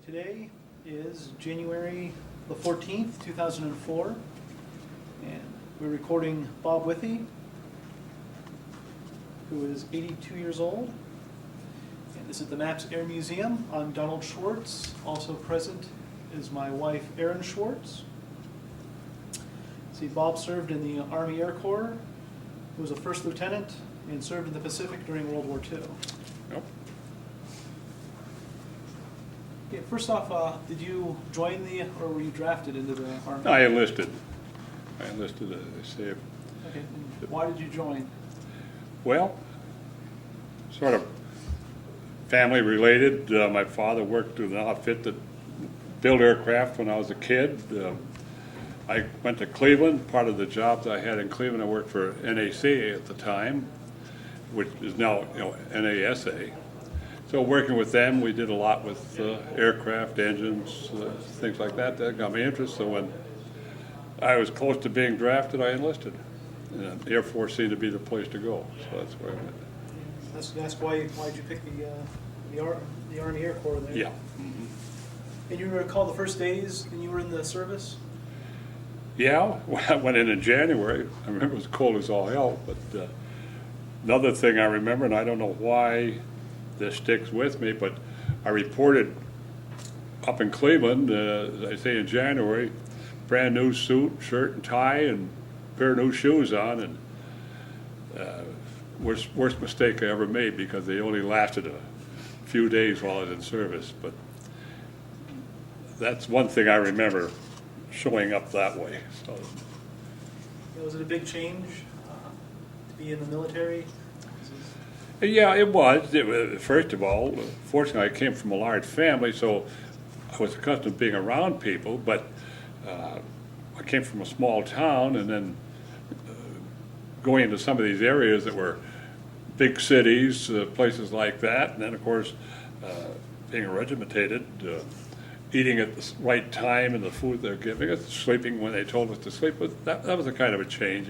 Today is January the 14th, 2004, and we're recording Bob Withee, who is 82 years old. And this is the Maps Air Museum. I'm Donald Schwartz. Also present is my wife, Erin Schwartz. See, Bob served in the Army Air Corps. He was a first lieutenant and served in the Pacific during World War II. Yep. Okay, first off, did you join or were you drafted into the Army? I enlisted. I enlisted, say, Okay, and why did you join? well, sort of family related. My father worked with an outfit that built aircraft when I was a kid. I went to Cleveland. Part of the jobs I had in Cleveland, I worked for NAC at the time, which is now NASA. So working with them, we did a lot with aircraft, engines, things like that. That got me interested. So when I was close to being drafted, I enlisted. And the Air Force seemed to be the place to go. So that's where I went. That's why'd you pick the Army Air Corps there? Yeah. Mm-hmm. And you recall the first days when you were in the service? Yeah, when I went in January, I remember it was cold as all hell, but another thing I remember, and I don't know why this sticks with me, but I reported up in Cleveland, as I say in January, brand new suit, shirt and tie, and pair of new shoes on, and worst mistake I ever made because they only lasted a few days while I was in service, but that's one thing I remember showing up that way. So. Was it a big change to be in the military? Yeah, it was. First of all, fortunately, I came from a large family, so I was accustomed to being around people, but I came from a small town, and then going into some of these areas that were big cities, places like that, and then, of course, being regimented, eating at the right time and the food they're giving us, sleeping when they told us to sleep, that was a kind of a change.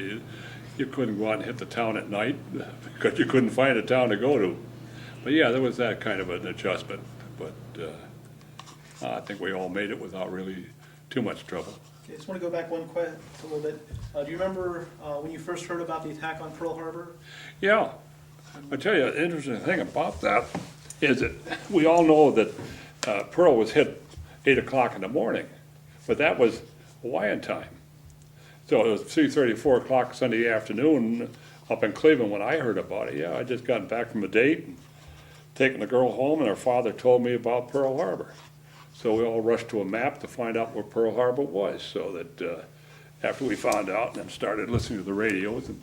You couldn't go out and hit the town at night because you couldn't find a town to go to. But yeah, there was that kind of an adjustment. But I think we all made it without really too much trouble. Okay, I just want to go back a little bit. Do you remember when you first heard about the attack on Pearl Harbor? Yeah. I tell you, the interesting thing about that is that we all know that Pearl was hit 8 o'clock in the morning, but that was Hawaiian time. So it was 3:30, 4 o'clock Sunday afternoon up in Cleveland when I heard about it. Yeah, I just gotten back from a date and taken the girl home, and her father told me about Pearl Harbor. So we all rushed to a map to find out where Pearl Harbor was, so that after we found out and then started listening to the radios and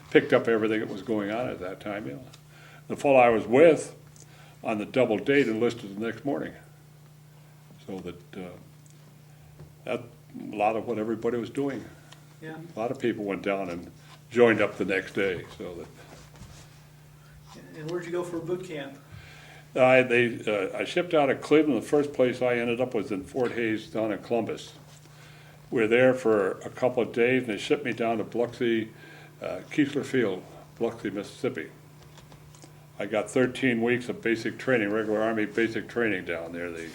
picked up everything that was going on at that time. Yeah. The fellow I was with on the double date enlisted the next morning. So that a lot of what everybody was doing. Yeah. A lot of people went down and joined up the next day. So And where'd you go for boot camp? I shipped out of Cleveland. The first place I ended up was in Fort Hays down in Columbus. We were there for a couple of days, and they shipped me down to Biloxi, Keesler Field, Biloxi, Mississippi. I got 13 weeks of basic training, regular Army basic training down there. The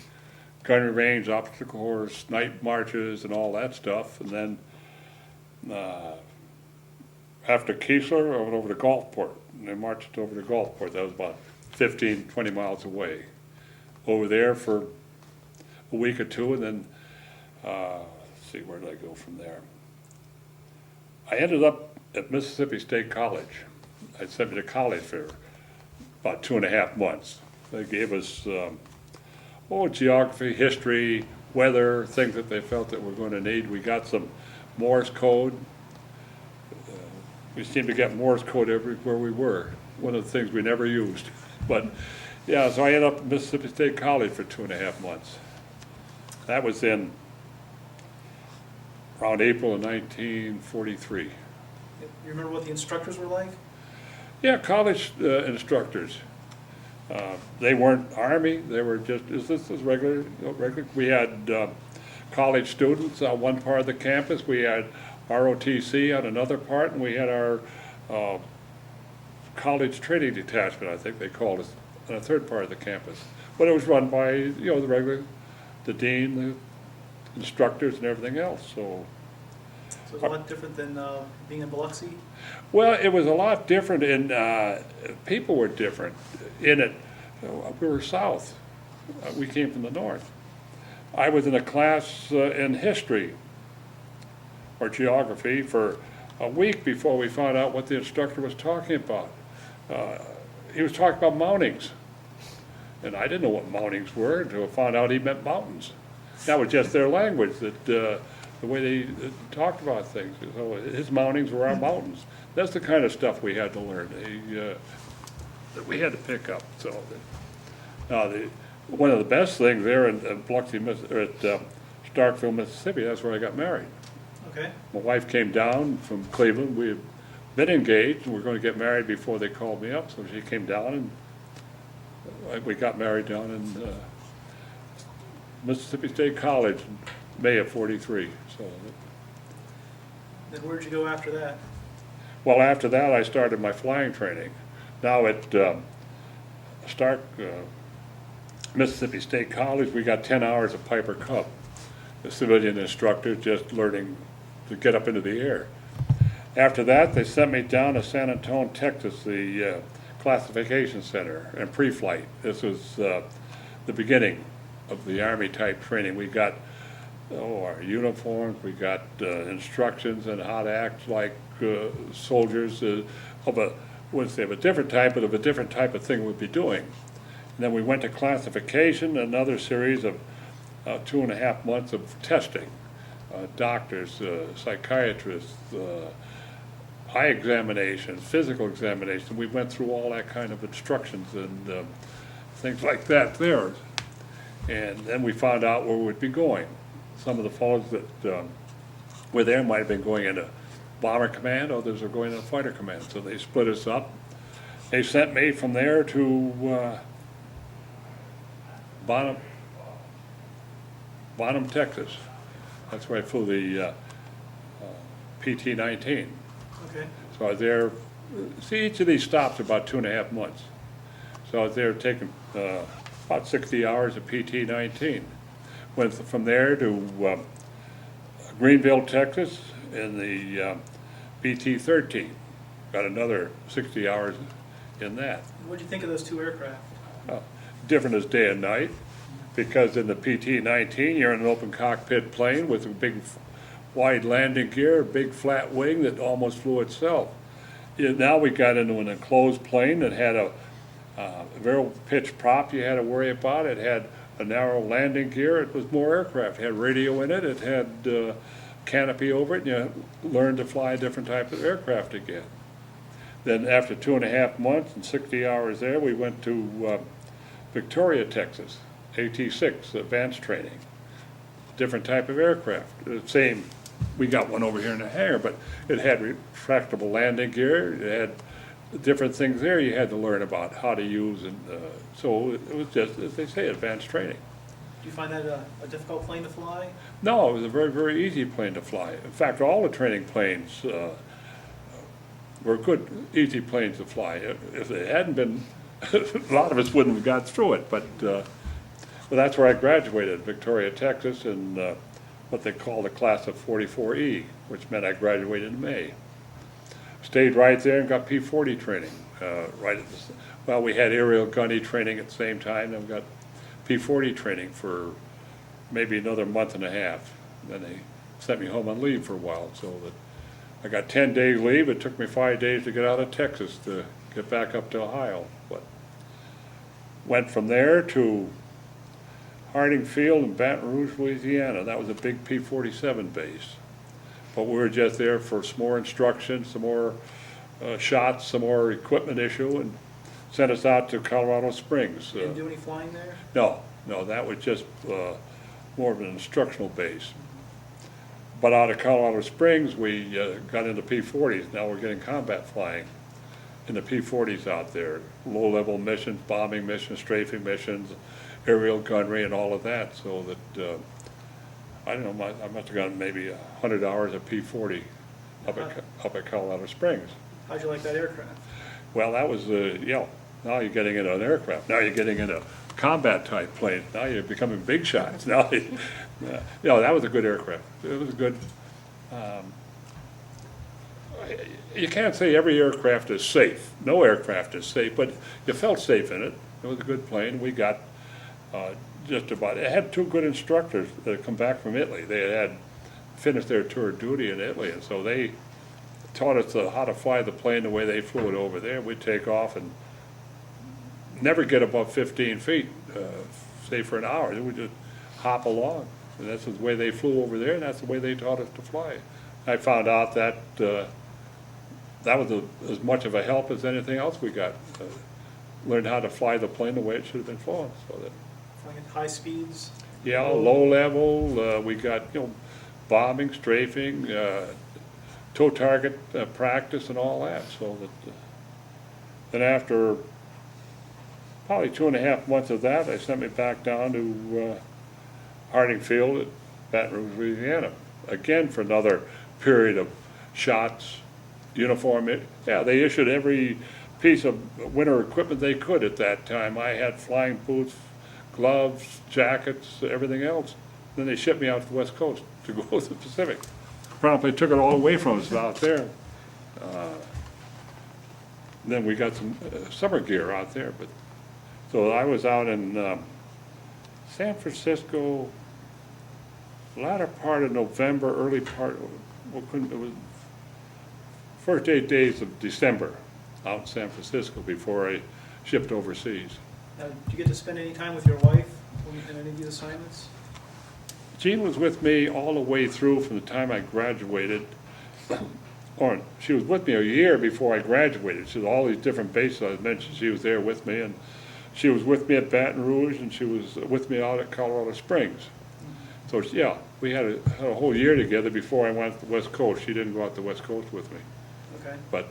gunnery range, obstacle course, night marches, and all that stuff. And then after Keesler, I went over to Gulfport. And they marched over to Gulfport. That was about 15, 20 miles away. Over there for a week or two, and then, let's see, where did I go from there? I ended up at Mississippi State College. They sent me to college for about 2.5 months. They gave us geography, history, weather, things that they felt that we're going to need. We got some Morse code. We seemed to get Morse code everywhere we were. One of the things we never used. But yeah, so I ended up at Mississippi State College for 2.5 months. That was in around April of 1943. You remember what the instructors were like? Yeah, college instructors. They weren't Army. They were just, this was regular. We had college students on one part of the campus. We had ROTC on another part, and we had our college training detachment, I think they called us, on a third part of the campus. But it was run by, the regular the dean, the instructors and everything else, so. So it's a lot different than being in Biloxi? Well, it was a lot different in, people were different in it. We were south, we came from the north. I was in a class in history or geography for a week before we found out what the instructor was talking about. He was talking about mountings, and I didn't know what mountings were until I found out he meant mountains. That was just their language, that the way they talked about things. So his mountings were our mountains. That's the kind of stuff we had to learn, that we had to pick up. So, one of the best things there in Biloxi, at Starkville, Mississippi, that's where I got married. Okay. My wife came down from Cleveland. We had been engaged and we were going to get married before they called me up. So she came down and we got married down in Mississippi State College in May of '43. So, Then where'd you go after that? well, after that I started my flying training. Now at Mississippi State College, we got 10 hours of Piper Cub. The civilian instructor just learning to get up into the air. After that, they sent me down to San Antonio, Texas, the classification center and pre-flight. This was the beginning of the Army type training. We got our uniforms, we got instructions on how to act like soldiers of a, wouldn't say of a different type, but of a different type of thing we'd be doing. And then we went to classification, another series of 2.5 months of testing. Doctors, psychiatrists, eye examinations, physical examinations. We went through all that kind of instructions and things like that there. And then we found out where we'd be going. Some of the fellows that were there might have been going into Bomber Command, others are going into Fighter Command. So they split us up. They sent me from there to Bonham, Texas. That's where I flew the PT-19. Okay. So I was there, see, each of these stops are about 2.5 months. So I was there taking about 60 hours of PT-19. Went from there to Greenville, Texas in the BT-13. Got another 60 hours in that. What did you think of those two aircraft? Different as day and night, because in the PT-19 you're in an open cockpit plane with a big wide landing gear, a big flat wing that almost flew itself. Now we got into an enclosed plane that had a very pitch prop you had to worry about. It had a narrow landing gear. It was more aircraft. It had radio in it. It had canopy over it. And you learned to fly a different type of aircraft again. Then after 2.5 months and 60 hours there, we went to Victoria, Texas, AT-6, advanced training. Different type of aircraft. The same, we got one over here in the hangar, but it had retractable landing gear. It had different things there you had to learn about how to use, and so it was just, as they say, advanced training. Do you find that a difficult plane to fly? No, it was a very, very easy plane to fly. In fact, all the training planes were good, easy planes to fly. If they hadn't been, a lot of us wouldn't have got through it, but well, that's where I graduated, Victoria, Texas, in what they call the class of 44E, which meant I graduated in May. Stayed right there and got P-40 training. Well, we had aerial gunny training at the same time, and we got P-40 training for maybe another month and a half. Then they sent me home on leave for a while, so that I got 10 days leave. It took me 5 days to get out of Texas to get back up to Ohio. But went from there to Harding Field in Baton Rouge, Louisiana. That was a big P-47 base. But we were just there for some more instruction, some more shots, some more equipment issue, and sent us out to Colorado Springs. You didn't do any flying there? No, that was just more of an instructional base. But out of Colorado Springs, we got into P-40s. Now we're getting combat flying in the P-40s out there. Low-level missions, bombing missions, strafing missions, aerial gunnery, and all of that. So that, I don't know, I must have gotten maybe 100 hours of P-40 up at Colorado Springs. How'd you like that aircraft? Well, that was, now you're getting into an aircraft. Now you're getting into combat type planes. Now you're becoming big shots. Now, that was a good aircraft. It was a good. You can't say every aircraft is safe. No aircraft is safe, but you felt safe in it. It was a good plane. We got just about. It had two good instructors that had come back from Italy. They had finished their tour of duty in Italy, and so they taught us how to fly the plane the way they flew it over there. We'd take off and never get above 15 feet, say for an hour. It would just hop along. And that's the way they flew over there, and that's the way they taught us to fly. I found out that that was as much of a help as anything else we got. Learned how to fly the plane the way it should have been flown. So that, Flying at high speeds? yeah, low level, we got, bombing, strafing, tow target practice and all that. So that, then after probably 2.5 months of that, they sent me back down to Harding Field at Baton Rouge, Louisiana, again for another period of shots, uniform. Yeah, they issued every piece of winter equipment they could at that time. I had flying boots, gloves, jackets, everything else. Then they shipped me out to the West Coast to go to the Pacific. Promptly took it all away from us out there. Then we got some summer gear out there. But so I was out in San Francisco, latter part of November, early part. It was first 8 days of December out in San Francisco before I shipped overseas. Now, did you get to spend any time with your wife in any of these assignments? Jean was with me all the way through from the time I graduated. Or she was with me a year before I graduated. She was all these different bases I mentioned. She was there with me, and she was with me at Baton Rouge, and she was with me out at Colorado Springs. So yeah, we had a whole year together before I went to the West Coast. She didn't go out to the West Coast with me. Okay. But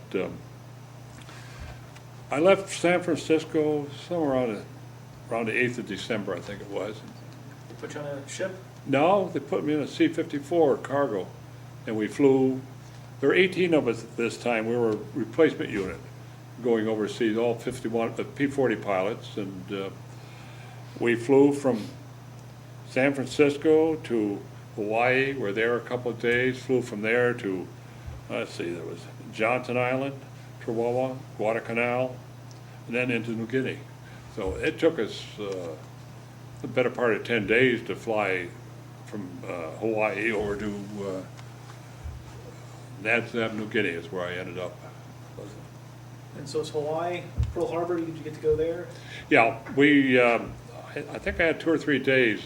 I left San Francisco somewhere around the 8th of December, I think it was. They put you on a ship? No, they put me in a C-54 cargo, and we flew. There were 18 of us at this time. We were a replacement unit going overseas, all 51 P-40 pilots, and we flew from San Francisco to Hawaii. Were there a couple of days. Flew from there to, let's see, there was Johnson Island, Chihuahua, Guadalcanal, and then into New Guinea. So it took us the better part of 10 days to fly from Hawaii over to Nadsab, New Guinea is where I ended up. And so it's Hawaii, Pearl Harbor, did you get to go there? Yeah, I think I had 2 or 3 days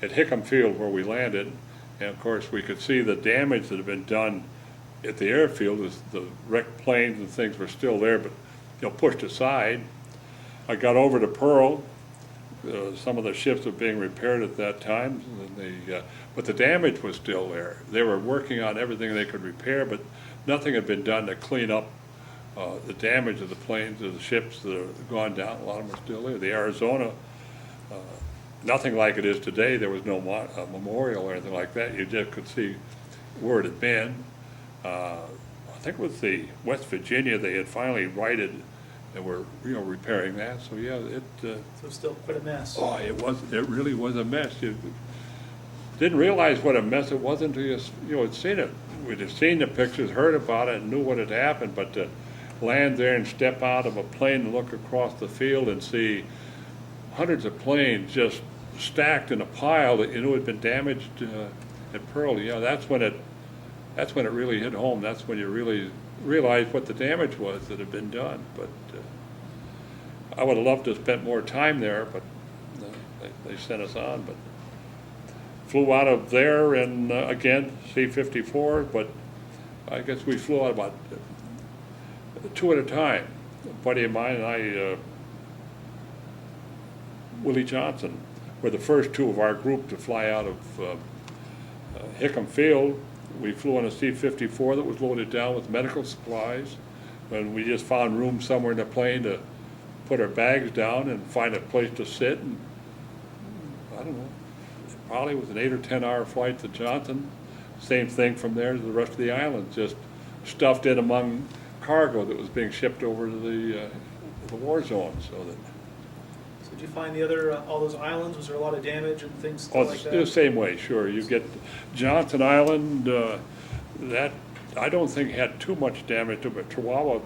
at Hickam Field where we landed, and of course we could see the damage that had been done at the airfield as the wrecked planes and things were still there, but pushed aside. I got over to Pearl. Some of the ships were being repaired at that time, and but the damage was still there. They were working on everything they could repair, but nothing had been done to clean up the damage of the planes, of the ships that had gone down. A lot of them were still there. The Arizona, nothing like it is today. There was no memorial or anything like that. You just could see where it had been. I think with the West Virginia, they had finally righted and were repairing that. So yeah, So it's still quite a mess. Oh, it really was a mess. You didn't realize what a mess it was until you had seen it. We'd have seen the pictures, heard about it, and knew what had happened, but to land there and step out of a plane and look across the field and see hundreds of planes just stacked in a pile that had been damaged at Pearl, that's when it really hit home. That's when you really realized what the damage was that had been done. But I would have loved to have spent more time there, but they sent us on. But flew out of there and again C-54, but I guess we flew out about 2 at a time. A buddy of mine and I, Willie Johnson, were the first 2 of our group to fly out of Hickam Field. We flew on a C-54 that was loaded down with medical supplies, and we just found room somewhere in the plane to put our bags down and find a place to sit. And I don't know, it probably was an 8 or 10 hour flight to Johnson. Same thing from there to the rest of the island, just stuffed in among cargo that was being shipped over to the war zone. So Did you find the other, all those islands, was there a lot of damage and things Oh, like it's the that? same way, sure. You get Johnson Island, that, I don't think had too much damage to it, but Chihuahua,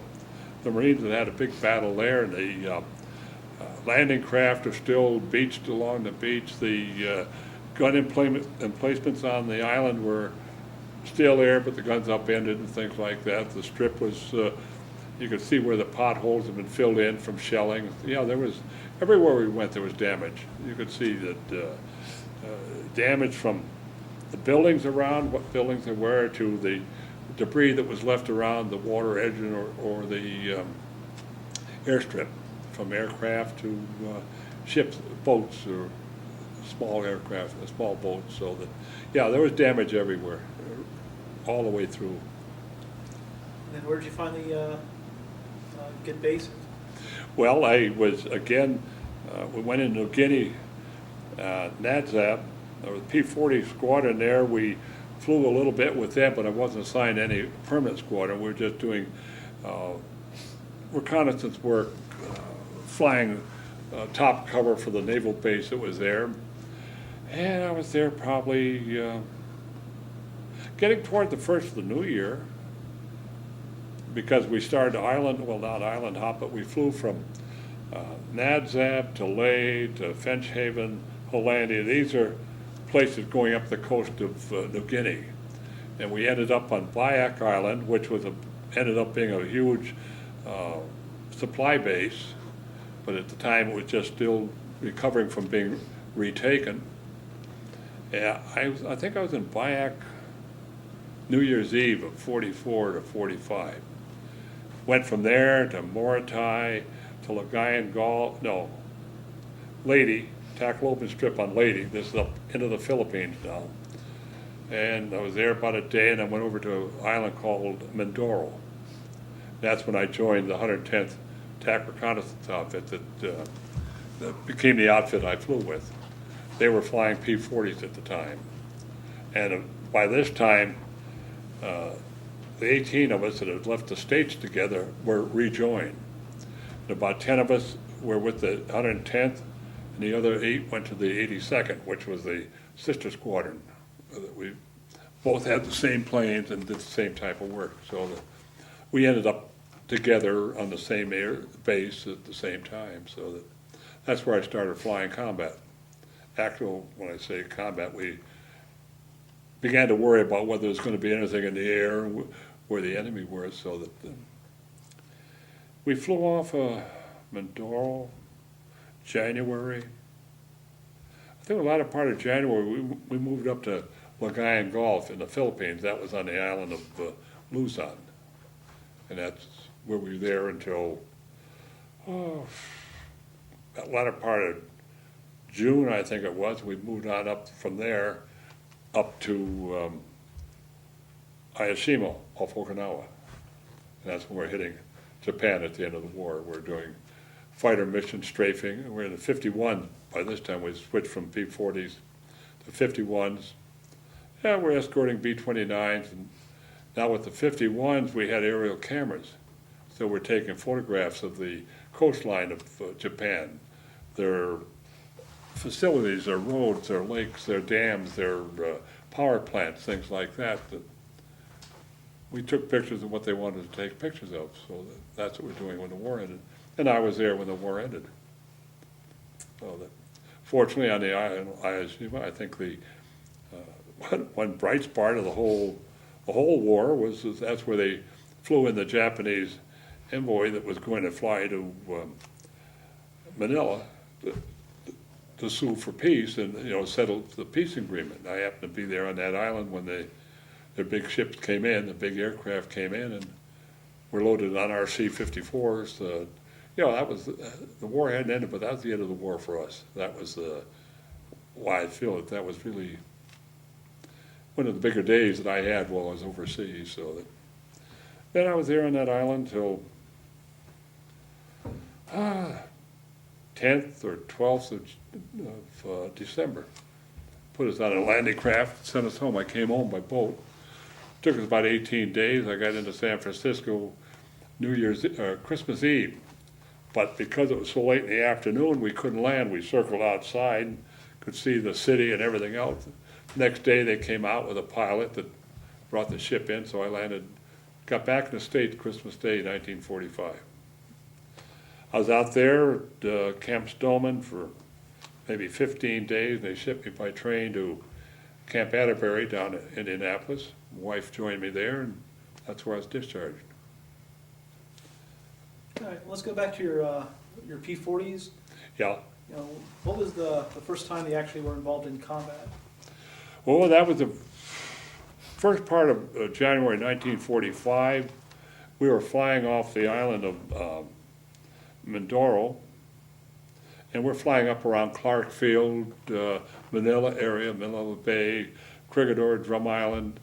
the Marines had had a big battle there, and the landing craft are still beached along the beach. The gun emplacements on the island were still there, but the guns upended and things like that. The strip was, you could see where the potholes had been filled in from shelling. Yeah, there was, everywhere we went there was damage. You could see that damage from the buildings around, what buildings there were, to the debris that was left around the water edge or the airstrip, from aircraft to ships, boats, or small aircraft, small boats. So that, yeah, there was damage everywhere, all the way through. And then where did you find the get bases? Well, I was, again, we went into New Guinea, NADZAB, there was P-40 squadron there. We flew a little bit with them, but I wasn't assigned any permanent squadron. We were just doing reconnaissance work, flying top cover for the naval base that was there. And I was there probably getting toward the first of the new year, because we started island, well, not island hop, but we flew from NADZAB to Ley to Finchhaven, Hollandia. These are places going up the coast of New Guinea. And we ended up on Biak Island, which was ended up being a huge supply base, but at the time it was just still recovering from being retaken. Yeah, I think I was in Biak New Year's Eve of 44 to 45. Went from there to Morotai to Lagayan Gall, no, Leyte, Tacloban Strip on Leyte. This is up into the Philippines now. And I was there about a day, and I went over to an island called Mindoro. That's when I joined the 110th TAC Reconnaissance outfit that became the outfit I flew with. They were flying P-40s at the time. And by this time, the 18 of us that had left the States together were rejoined. And about 10 of us were with the 110th, and the other 8 went to the 82nd, which was the sister squadron. We both had the same planes and did the same type of work. So we ended up together on the same air base at the same time. So that's where I started flying combat. Actual, when I say combat, we began to worry about whether there was going to be anything in the air where the enemy were, so that we flew off Mindoro, January. I think a lot of part of January we moved up to Lagayan Gulf in the Philippines. That was on the island of Luzon, and that's where we were there until that latter part of June, I think it was. We moved on up from there up to Ayashima off Okinawa. And that's when we're hitting Japan at the end of the war. We're doing fighter mission strafing. We're in the 51. By this time, we switched from P-40s to 51s. Yeah, we're escorting B-29s. And now with the 51s, we had aerial cameras. So we're taking photographs of the coastline of Japan. Their facilities, their roads, their lakes, their dams, their power plants, things like that. We took pictures of what they wanted to take pictures of, so that's what we're doing when the war ended. And I was there when the war ended. So fortunately, on the island Ayashima, I think the one bright spot of the whole war was that's where they flew in the Japanese envoy that was going to fly to Manila to sue for peace and settle the peace agreement. I happened to be there on that island when their big ships came in, the big aircraft came in, and were loaded on our C-54s. That was the war hadn't ended, but that was the end of the war for us. That was why I feel that was really one of the bigger days that I had while I was overseas. So then I was there on that island till 10th or 12th of December. Put us on a landing craft, sent us home. I came home by boat. Took us about 18 days. I got into San Francisco Christmas Eve. But because it was so late in the afternoon, we couldn't land. We circled outside, could see the city and everything else. Next day, they came out with a pilot that brought the ship in, so I landed, got back in the States Christmas Day, 1945. I was out there at Camp Stoneman for maybe 15 days, and they shipped me by train to Camp Atterbury down in Indianapolis. My wife joined me there, and that's where I was discharged. All right, let's go back to your P-40s. Yeah. You know, what was the first time they actually were involved in combat? Well, that was the first part of January 1945. We were flying off the island of Mindoro, and we're flying up around Clark Field, Manila area, Manila Bay, Crigador, Drum Island,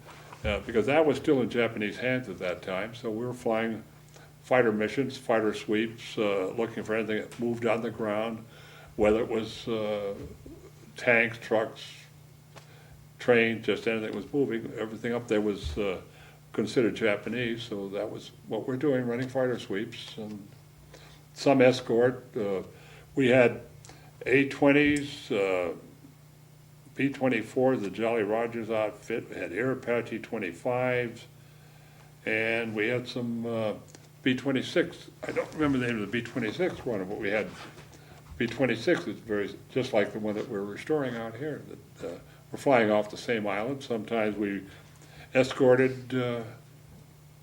because that was still in Japanese hands at that time. So we were flying fighter missions, fighter sweeps, looking for anything that moved on the ground, whether it was tanks, trucks, trains, just anything that was moving. Everything up there was considered Japanese, so that was what we're doing, running fighter sweeps and some escort. We had A-20s, B-24s, the Jolly Rogers outfit. We had Air Apache 25s, and we had some B-26. I don't remember the name of the B-26 one, but we had B-26 is very just like the one that we're restoring out here. That we're flying off the same island. Sometimes we escorted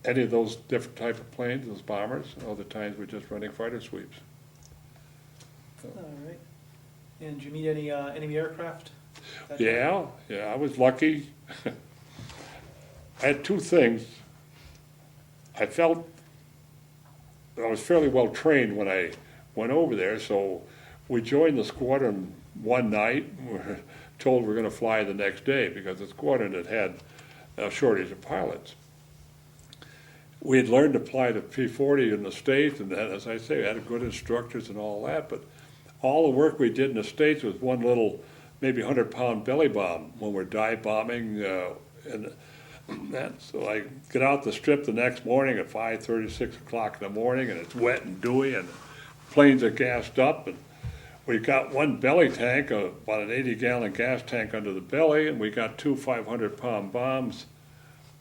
any of those different type of planes, those bombers. Other times we're just running fighter sweeps. All right. And did you meet any enemy aircraft? Yeah, I was lucky. I had two things. I felt I was fairly well trained when I went over there, so we joined the squadron one night. We were told we're going to fly the next day because the squadron had a shortage of pilots. We had learned to fly the P-40 in the States, and then, as I say, we had good instructors and all that, but all the work we did in the States was one little, maybe 100-pound belly bomb when we're dive bombing. And so I get out the strip the next morning at 5:30, 6 o'clock in the morning, and it's wet and dewy, and planes are gassed up, and we got one belly tank, about an 80-gallon gas tank under the belly, and we got two 500-pound bombs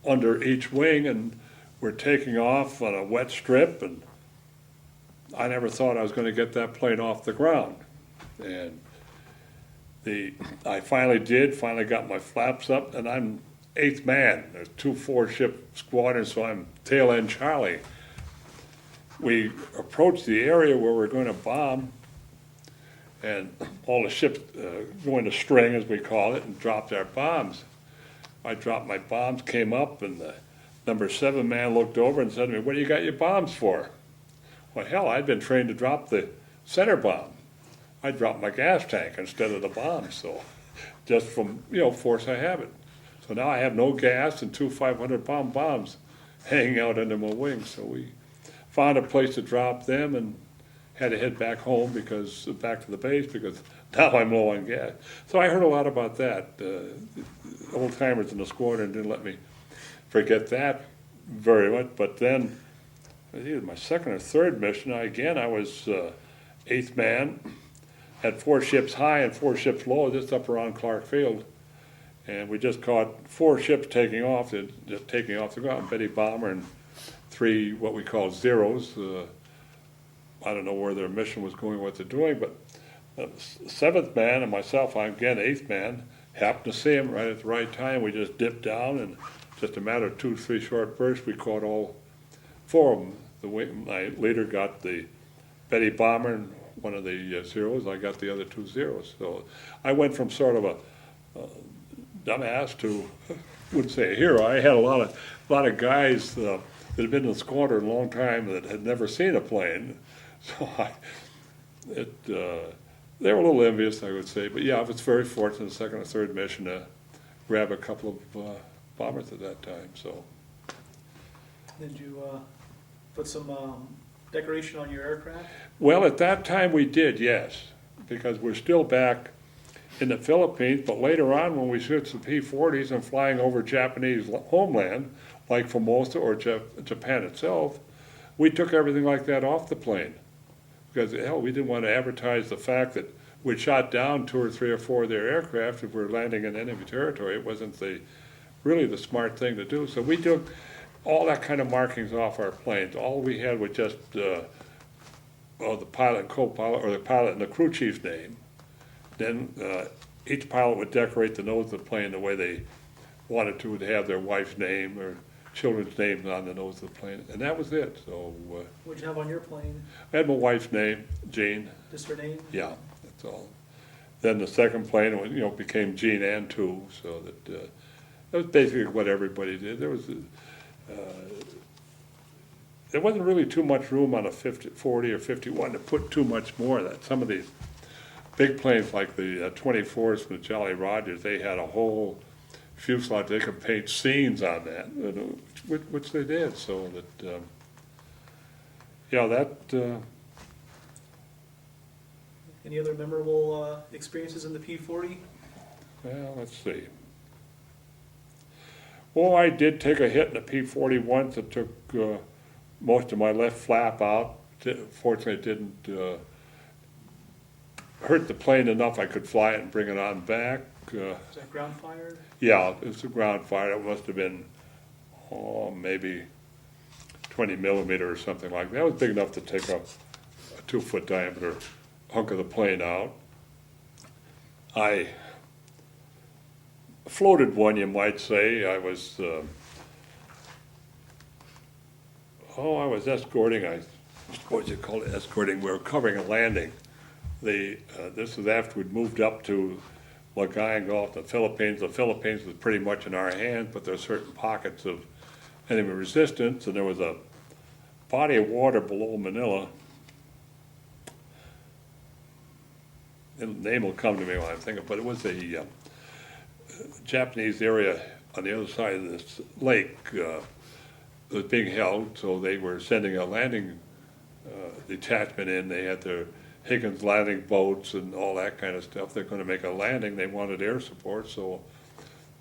under each wing, and we're taking off on a wet strip, and I never thought I was going to get that plane off the ground. And I finally got my flaps up, and I'm eighth man. There's two 4-ship squadrons, so I'm tail end Charlie. We approached the area where we're going to bomb, and all the ships go into string, as we call it, and dropped our bombs. I dropped my bombs, came up, and the number 7 man looked over and said to me, "What do you got your bombs for?" Well, hell, I'd been trained to drop the center bomb. I dropped my gas tank instead of the bomb, so just from, force of habit. So now I have no gas and two 500-pound bombs hanging out under my wings. So we found a place to drop them and had to head back home back to the base because now I'm low on gas. So I heard a lot about that. The old timers in the squadron didn't let me forget that very much. But then, either my second or third mission, I was eighth man, had 4 ships high and 4 ships low, just up around Clark Field. And we just caught 4 ships taking off the ground, Betty Bomber and 3 what we call zeros. I don't know where their mission was going, what they're doing, but the 7th man and myself, I'm again 8th man, happened to see him right at the right time. We just dipped down, and just a matter of 2-3 short bursts, we caught all 4 of them. My leader got the Betty Bomber and one of the zeros. I got the other 2 zeros. So I went from sort of a dumbass to, wouldn't say a hero. I had a lot of guys that had been in the squadron a long time that had never seen a plane. So they were a little envious, I would say. But yeah, I was very fortunate in the second or third mission to grab a couple of bombers at that time. So. Did you put some decoration on your aircraft? Well, at that time we did, yes, because we're still back in the Philippines, but later on when we switched to P-40s and flying over Japanese homeland, like Formosa or Japan itself, we took everything like that off the plane. because, hell, we didn't want to advertise the fact that we shot down 2 or 3 or 4 of their aircraft if we were landing in enemy territory. It wasn't really the smart thing to do. So we took all that kind of markings off our planes. All we had was just the pilot and co-pilot, or the pilot and the crew chief's name. Then each pilot would decorate the nose of the plane the way they wanted to have their wife's name or children's names on the nose of the plane, and that was it. So What'd you have on your plane? I had my wife's name, Jean. Just her name? Yeah, that's all. Then the second plane, became Jean Ann too, so that was basically what everybody did. There wasn't really too much room on a 40 or 51 to put too much more of that. Some of these big planes like the 24s from the Jolly Rogers, they had a whole fuselage. They could paint scenes on that, which they did. So that, Any other memorable experiences in the P-40? well, let's see. Well, I did take a hit in the P-40 once. It took most of my left flap out. Fortunately, it didn't hurt the plane enough I could fly it and bring it on back. Was that ground fired? Yeah, it was a ground fire. It must have been, maybe 20 millimeter or something like that. It was big enough to take a 2-foot diameter hunk of the plane out. I floated one, you might say. I was escorting, what do you call it, escorting, we were covering a landing. This was after we'd moved up to Lagayan Gulf, the Philippines. The Philippines was pretty much in our hands, but there are certain pockets of enemy resistance, and there was a body of water below Manila. The name will come to me when I'm thinking, but it was a Japanese area on the other side of this lake that was being held, so they were sending a landing detachment in. They had their Higgins landing boats and all that kind of stuff. They're going to make a landing. They wanted air support, so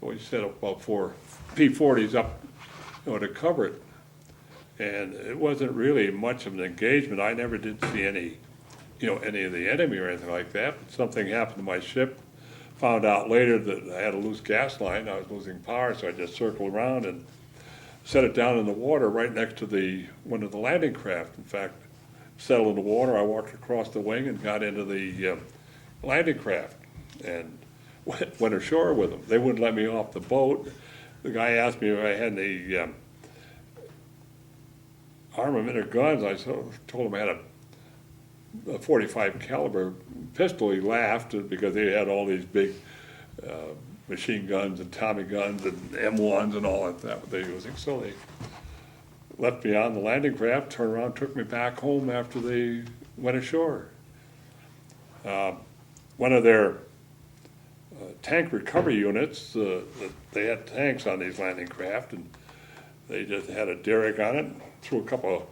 we set up about 4 P-40s up, to cover it. And it wasn't really much of an engagement. I never did see any of the enemy or anything like that. But something happened to my ship. Found out later that I had a loose gas line. I was losing power, so I just circled around and set it down in the water right next to one of the landing craft. In fact, settled in the water. I walked across the wing and got into the landing craft and went ashore with them. They wouldn't let me off the boat. The guy asked me if I had any armament or guns. I told him I had a 45 caliber pistol. He laughed because they had all these big machine guns and Tommy guns and M1s and all that they were using. So they left me on the landing craft, turned around, took me back home after they went ashore. One of their tank recovery units, they had tanks on these landing craft, and they just had a derrick on it, threw a couple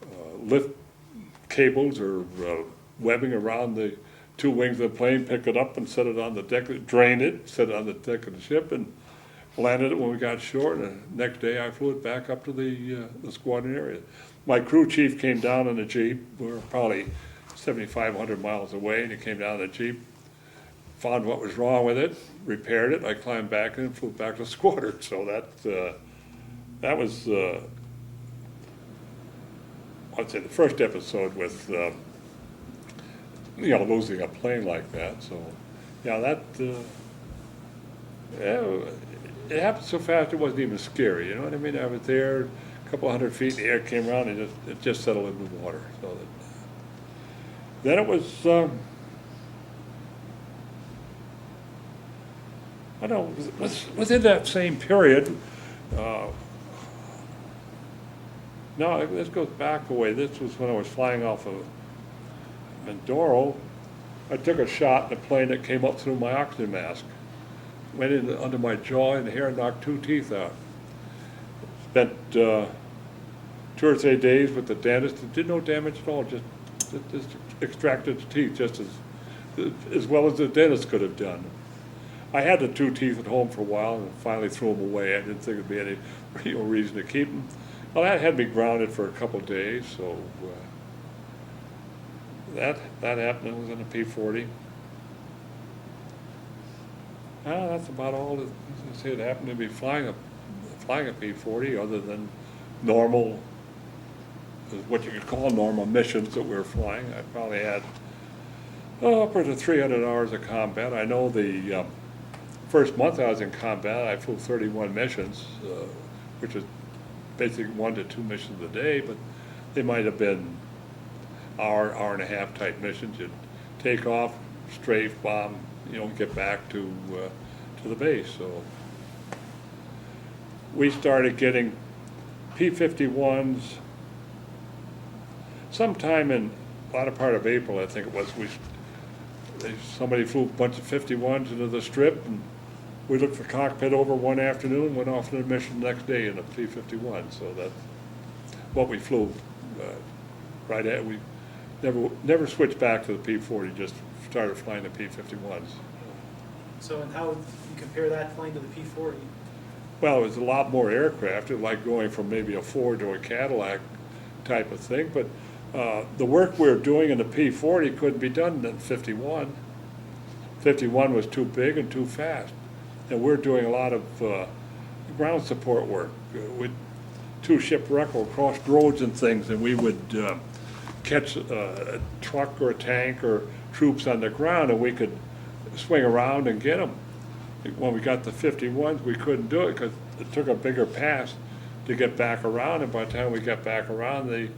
of lift cables or webbing around the 2 wings of the plane, picked it up and set it on the deck, drained it, set it on the deck of the ship, and landed it when we got ashore. And the next day I flew it back up to the squadron area. My crew chief came down in a Jeep. We were probably 7,500 miles away, and he came down in a Jeep, found what was wrong with it, repaired it. I climbed back in and flew back to the squadron. So that was, I'd say, the first episode with, losing a plane like that. So, it happened so fast it wasn't even scary. You know what I mean? I was there, a couple hundred feet, the air came around, and it just settled into the water. So then it was, I don't know, within that same period. No, this goes back a way. This was when I was flying off of Mindoro. I took a shot in a plane that came up through my oxygen mask. Went in under my jaw and hair and knocked 2 teeth out. Spent 2 or 3 days with the dentist. It did no damage at all, just extracted the teeth just as well as the dentist could have done. I had the 2 teeth at home for a while and finally threw them away. I didn't think there'd be any real reason to keep them. Well, that had me grounded for a couple of days, so that happened, it was in a P-40. That's about all that, as I say, it happened to be flying a P-40, other than normal, what you could call normal missions that we were flying. I probably had, upwards of 300 hours of combat. I know the first month I was in combat, I flew 31 missions, which is basically 1 to 2 missions a day, but they might have been hour and a half type missions. You'd take off, strafe, bomb, get back to the base. So we started getting P-51s sometime in a latter part of April, I think it was. Somebody flew a bunch of 51s into the strip, and we looked the cockpit over one afternoon, went off on a mission the next day in a P-51. So that's what we flew right at. We never switched back to the P-40, just started flying the P-51s. So, and how would you compare that plane to the P-40? Well, it was a lot more aircraft. It was like going from maybe a Ford to a Cadillac type of thing. But the work we were doing in the P-40 couldn't be done in 51. 51 was too big and too fast. And we're doing a lot of ground support work. With 2 shipwreck or crossed roads and things, and we would catch a truck or a tank or troops on the ground, and we could swing around and get them. When we got the 51s, we couldn't do it because it took a bigger pass to get back around, and by the time we got back around, the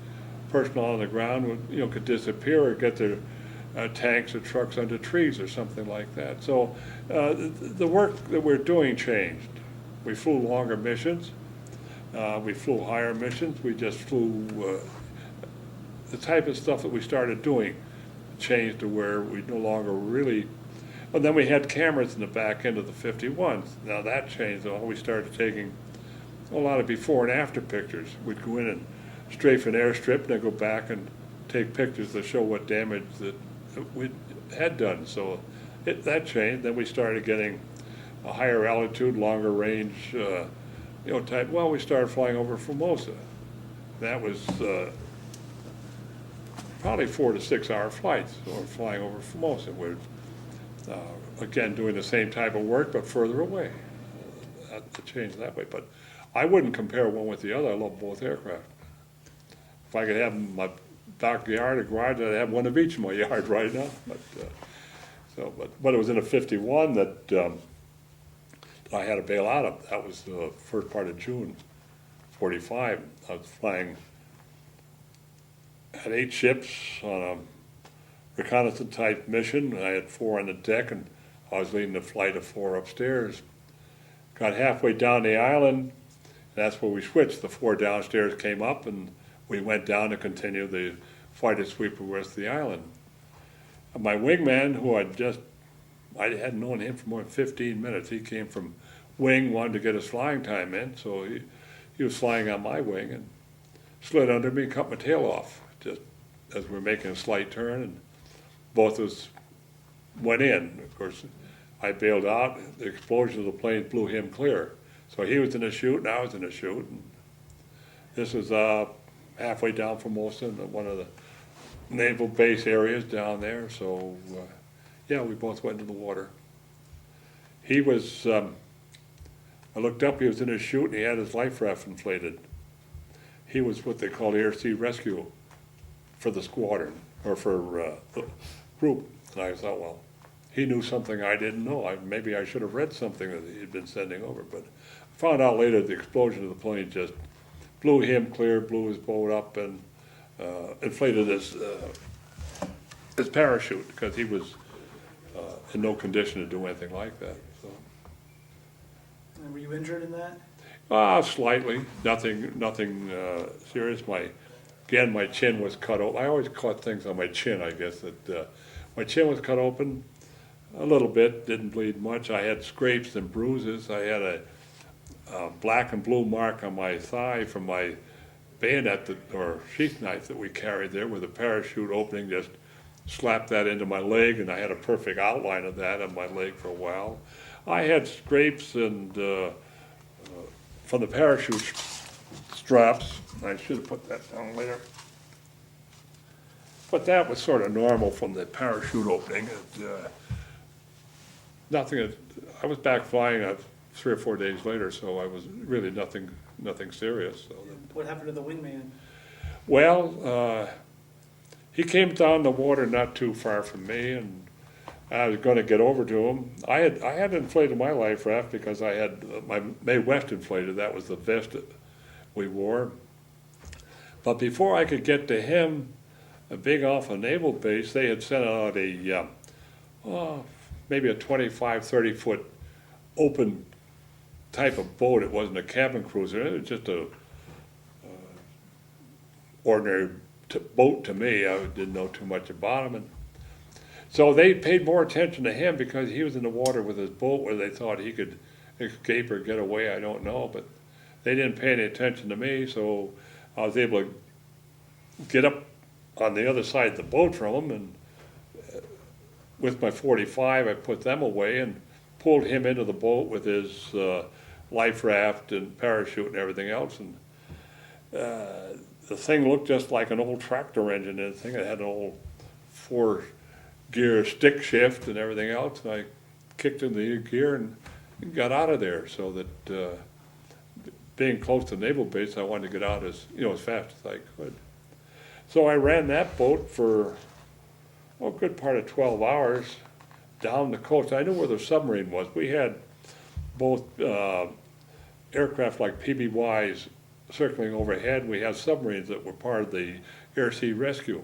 personnel on the ground would, could disappear or get their tanks or trucks under trees or something like that. So the work that we're doing changed. We flew longer missions. We flew higher missions. We just flew the type of stuff that we started doing changed to where we no longer really. And then we had cameras in the back end of the 51s. Now that changed. We started taking a lot of before and after pictures. We'd go in and strafe an airstrip and then go back and take pictures to show what damage that we had done. So that changed. Then we started getting a higher altitude, longer range, type. Well, we started flying over Formosa. That was probably 4 to 6 hour flights. So we're flying over Formosa. We're again doing the same type of work, but further away. That changed that way. But I wouldn't compare one with the other. I love both aircraft. If I could have my backyard or garage, I'd have one of each in my yard right now. But it was in a 51 that I had to bail out of. That was the first part of June, 45. I was flying, had 8 ships on a reconnaissance type mission. I had 4 on the deck, and I was leading the flight of 4 upstairs. Got halfway down the island, and that's where we switched. The 4 downstairs came up, and we went down to continue the fighter sweep of the rest of the island. And my wingman, who I hadn't known him for more than 15 minutes. He came from wing, wanted to get his flying time in, so he was flying on my wing and slid under me and cut my tail off just as we were making a slight turn, and both of us went in. Of course, I bailed out. The explosion of the plane blew him clear. So he was in a chute and I was in a chute. And this was halfway down Formosa, one of the naval base areas down there. So we both went into the water. He was, I looked up, he was in his chute and he had his life raft inflated. He was what they call air sea rescue for the squadron, or for the group. And I thought, well, he knew something I didn't know. Maybe I should have read something that he'd been sending over. But I found out later the explosion of the plane just blew him clear, blew his boat up, and inflated his parachute, because he was in no condition to do anything like that. So. And were you injured in that? Slightly, nothing serious. My chin was cut open. I always caught things on my chin, I guess. That my chin was cut open a little bit, didn't bleed much. I had scrapes and bruises. I had a black and blue mark on my thigh from my bayonet or sheath knife that we carried there, with a parachute opening just slapped that into my leg, and I had a perfect outline of that on my leg for a while. I had scrapes and from the parachute straps. I should have put that down later. But that was sort of normal from the parachute opening. Nothing, I was back flying 3 or 4 days later, so I was really nothing serious. So What happened to the wingman? well, he came down the water not too far from me, and I was going to get over to him. I had inflated my life raft because I had my Mae West inflated. That was the vest that we wore. But before I could get to him, being off a naval base, they had sent out maybe a 25, 30-foot open type of boat. It wasn't a cabin cruiser. It was just a ordinary boat to me. I didn't know too much about him. And so they paid more attention to him because he was in the water with his boat where they thought he could escape or get away. I don't know. But they didn't pay any attention to me, so I was able to get up on the other side of the boat from him, and with my 45, I put them away and pulled him into the boat with his life raft and parachute and everything else. And the thing looked just like an old tractor engine. And the thing, it had an old 4-gear stick shift and everything else. And I kicked in the gear and got out of there. So that being close to naval base, I wanted to get out as fast as I could. So I ran that boat for a good part of 12 hours down the coast. I knew where the submarine was. We had both aircraft like PBYs circling overhead. We had submarines that were part of the air-sea rescue.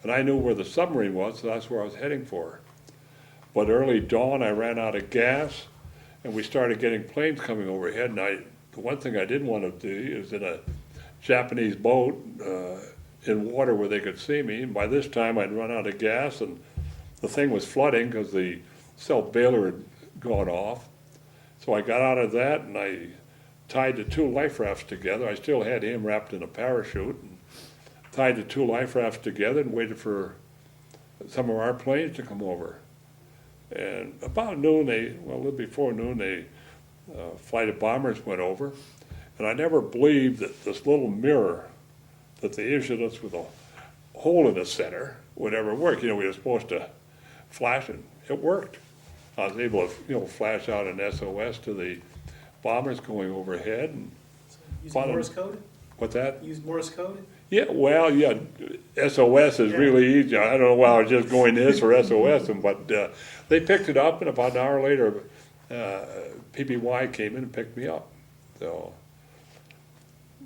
And I knew where the submarine was, so that's where I was heading for. But early dawn, I ran out of gas, and we started getting planes coming overhead. And the one thing I didn't want to do is in a Japanese boat, in water where they could see me. And by this time I'd run out of gas, and the thing was flooding because the self-bailer had gone off. So I got out of that, and I tied the 2 life rafts together. I still had him wrapped in a parachute, and tied the 2 life rafts together and waited for some of our planes to come over. And about noon, a little before noon, flight of bombers went over, and I never believed that this little mirror that they issued us with a hole in the center would ever work. We were supposed to flash it. It worked. I was able to, flash out an SOS to the bombers going overhead. And Using Morse code? What's that? Use Morse code? Yeah, well, yeah, SOS is really easy. I don't know why I was just going this or SOS, but they picked it up, and about an hour later, PBY came in and picked me up. So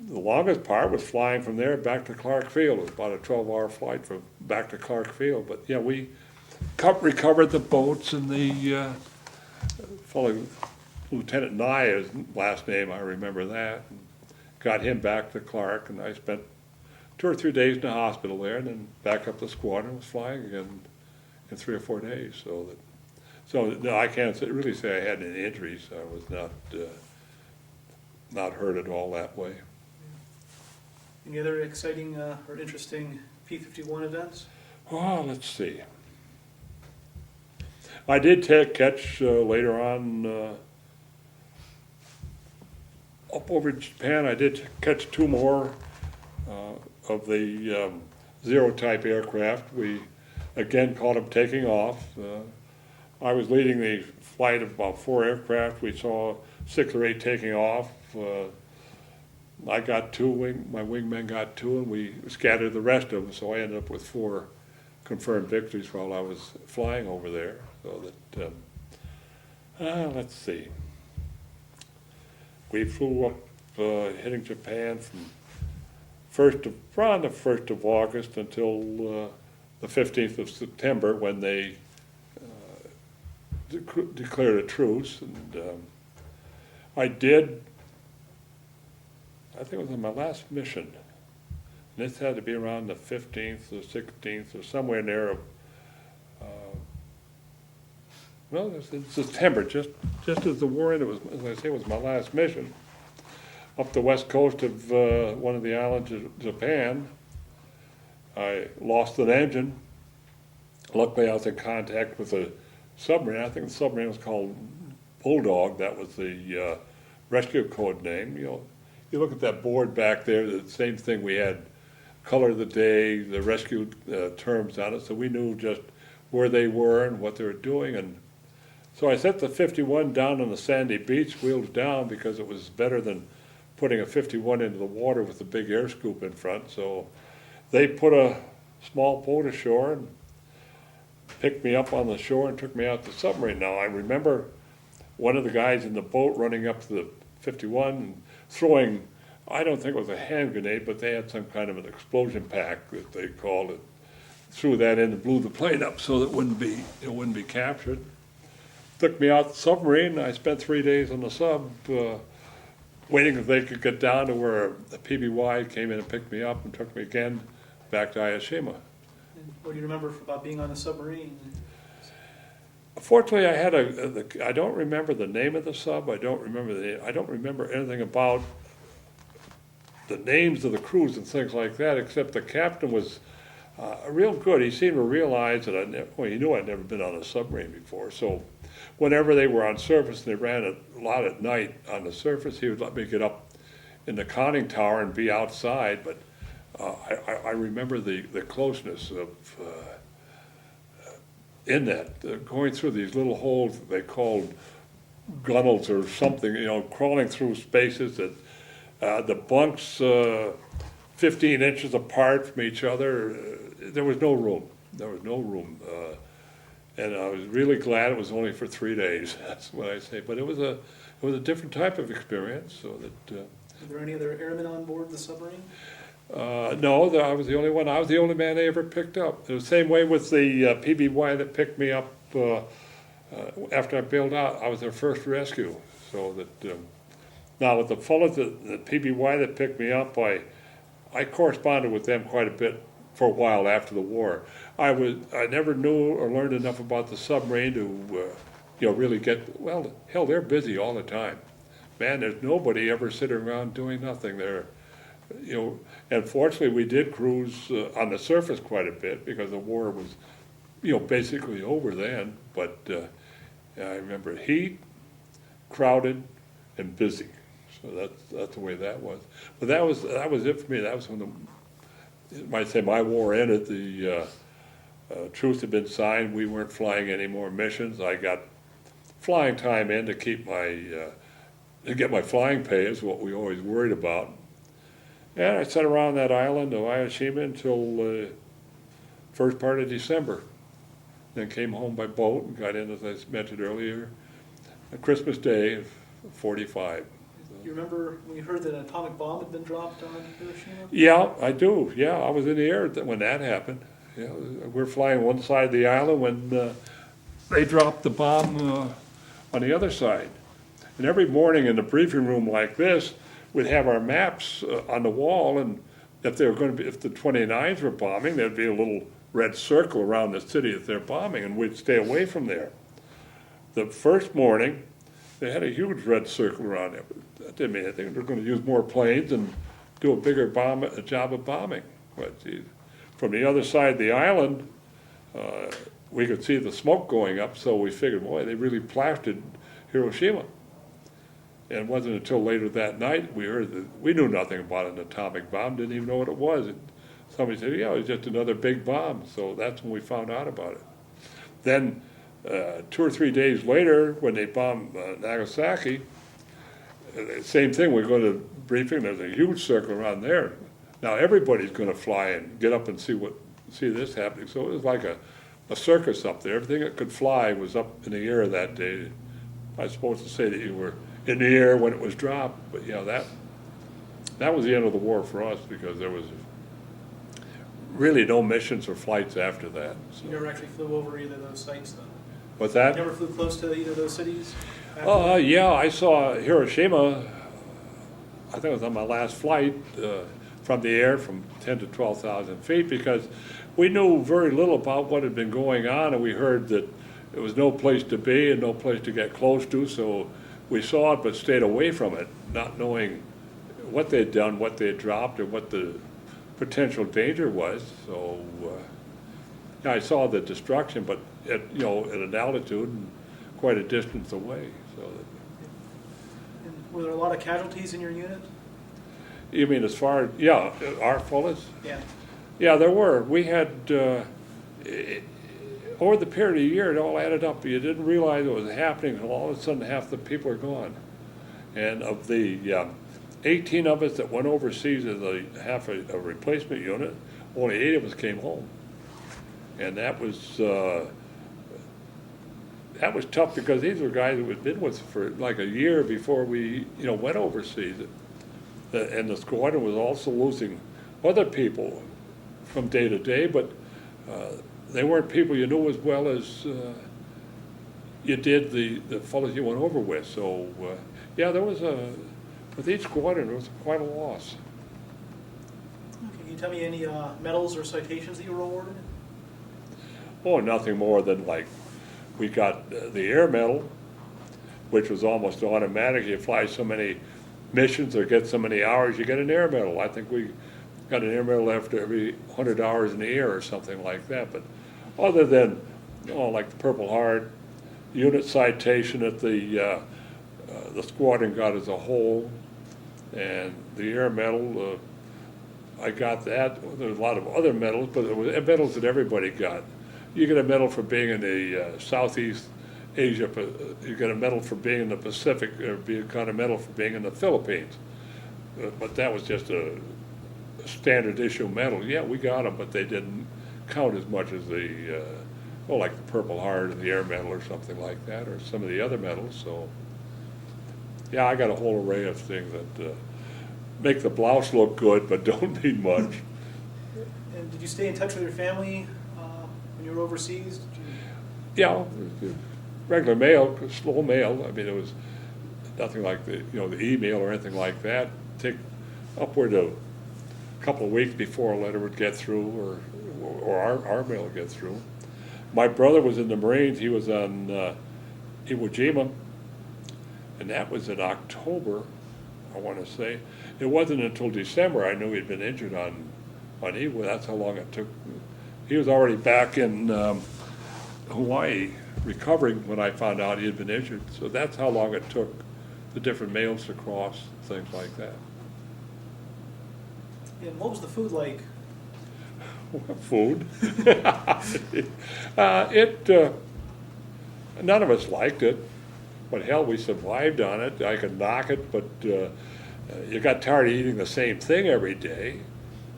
the longest part was flying from there back to Clark Field. It was about a 12-hour flight from back to Clark Field. But yeah, we recovered the boats, and the fellow, Lieutenant Nye, his last name, I remember that, and got him back to Clark, and I spent 2 or 3 days in the hospital there, and then back up the squadron, was flying again in 3 or 4 days. So no, I can't really say I had any injuries. I was not hurt at all that way. Any other exciting or interesting P-51 events? Oh, let's see. I did catch later on up over Japan. I did catch 2 more of the Zero-type aircraft. We again caught them taking off. I was leading the flight of about 4 aircraft. We saw 6 or 8 taking off. I got 2, my wingmen got 2, and we scattered the rest of them, so I ended up with 4 confirmed victories while I was flying over there. So that, let's see. We flew up, hitting Japan from around the 1st of August until the 15th of September, when they declared a truce. And I think it was on my last mission. And this had to be around the 15th or 16th or somewhere in there. It's in September, just as the war ended. It was, as I say, it was my last mission. Up the west coast of one of the islands of Japan, I lost an engine. Luckily, I was in contact with a submarine. I think the submarine was called Bulldog. That was the rescue code name. You look at that board back there, the same thing we had color of the day, the rescue terms on it, so we knew just where they were and what they were doing. And so I set the 51 down on the sandy beach, wheels down, because it was better than putting a 51 into the water with a big air scoop in front. So they put a small boat ashore and picked me up on the shore and took me out to the submarine. Now I remember one of the guys in the boat running up to the 51 and throwing, I don't think it was a hand grenade, but they had some kind of an explosion pack that they called it. Threw that in and blew the plane up so that it wouldn't be captured. Took me out the submarine. I spent 3 days on the sub, waiting if they could get down to where the PBY came in and picked me up and took me again back to Hiroshima. And what do you remember about being on the submarine? Fortunately, I had I don't remember the name of the sub. I don't remember anything about the names of the crews and things like that, except the captain was real good. He seemed to realize that he knew I'd never been on a submarine before. So whenever they were on surface, and they ran a lot at night on the surface, he would let me get up in the conning tower and be outside. But I remember the closeness of in that, going through these little holes that they called gunnels or something, crawling through spaces that the bunks 15 inches apart from each other. There was no room. And I was really glad it was only for 3 days. That's what I say. But it was a different type of experience. So that. Were there any other airmen on board the submarine? No, I was the only one. I was the only man they ever picked up. It was the same way with the PBY that picked me up after I bailed out. I was their first rescue. So that now with the fellows, the PBY that picked me up, I corresponded with them quite a bit for a while after the war. I never knew or learned enough about the submarine to really get, well, hell, they're busy all the time. Man, there's nobody ever sitting around doing nothing there. And fortunately we did cruise on the surface quite a bit because the war was, basically over then. But I remember heat, crowded, and busy. So that's the way that was. But that was it for me. That was when you might say my war ended. The truce had been signed. We weren't flying any more missions. I got flying time in to keep to get my flying pay is what we always worried about. And I sat around that island of Hiroshima until first part of December. Then came home by boat and got in, as I mentioned earlier, on Christmas Day of '45. You remember when you heard that an atomic bomb had been dropped on Hiroshima? Yeah, I do. Yeah, I was in the air when that happened. We're flying one side of the island when they dropped the bomb on the other side. And every morning in the briefing room like this, we'd have our maps on the wall, and if the 29s were bombing, there'd be a little red circle around the city that they're bombing, and we'd stay away from there. The first morning, they had a huge red circle around it. That didn't mean anything. They're going to use more planes and do a bigger job of bombing. But from the other side of the island, we could see the smoke going up, so we figured, boy, they really plastered Hiroshima. And it wasn't until later that night we heard that we knew nothing about an atomic bomb, didn't even know what it was. And somebody said, yeah, it was just another big bomb. So that's when we found out about it. Then 2 or 3 days later, when they bombed Nagasaki, same thing, we go to briefing, there's a huge circle around there. Now everybody's going to fly and get up and see this happening. So it was like a circus up there. Everything that could fly was up in the air that day. I'm supposed to say that you were in the air when it was dropped, but that was the end of the war for us because there was really no missions or flights after that. So. You never actually flew over either of those sites, though? What's that? You never flew close to either of those cities? Yeah, I saw Hiroshima. I think it was on my last flight from the air from 10 to 12,000 feet because we knew very little about what had been going on, and we heard that there was no place to be and no place to get close to, so we saw it but stayed away from it, not knowing what they'd done, what they had dropped, or what the potential danger was. So I saw the destruction, but at an altitude and quite a distance away. So and were there a lot of casualties in your unit? You mean as far as, yeah, our fullest? Yeah. Yeah, there were. We had, over the period of a year, it all added up. You didn't realize it was happening until all of a sudden half the people are gone. And of the 18 of us that went overseas as half a replacement unit, only 8 of us came home. And that was tough because these were guys that had been with us for like a year before we, went overseas. And the squadron was also losing other people from day to day, but they weren't people you knew as well as you did the fellows you went over with. So, yeah, with each squadron, there was quite a loss. Okay, can you tell me any medals or citations that you were awarded? Oh, nothing more than like, we got the Air Medal, which was almost automatic. You fly so many missions or get so many hours, you get an Air Medal. I think we got an Air Medal after every 100 hours in the air or something like that. But other than, like the Purple Heart, unit citation that the squadron got as a whole, and the Air Medal, I got that. There's a lot of other medals, but it was medals that everybody got. You get a medal for being in the Southeast Asia, you get a medal for being in the Pacific, or you got a medal for being in the Philippines. But that was just a standard issue medal. Yeah, we got them, but they didn't count as much as the, like the Purple Heart or the Air Medal or something like that, or some of the other medals. So, yeah, I got a whole array of things that make the blouse look good, but don't mean much. And did you stay in touch with your family when you were overseas? Yeah, regular mail, slow mail. I mean, it was nothing like the email or anything like that. Take upward of a couple of weeks before a letter would get through, or our mail would get through. My brother was in the Marines. He was on Iwo Jima, and that was in October, I want to say. It wasn't until December I knew he'd been injured on Iwo. That's how long it took. He was already back in Hawaii recovering when I found out he had been injured. So that's how long it took the different mails to cross, things like that. And what was the food like? Food. None of us liked it, but hell, we survived on it. I could knock it, but you got tired of eating the same thing every day.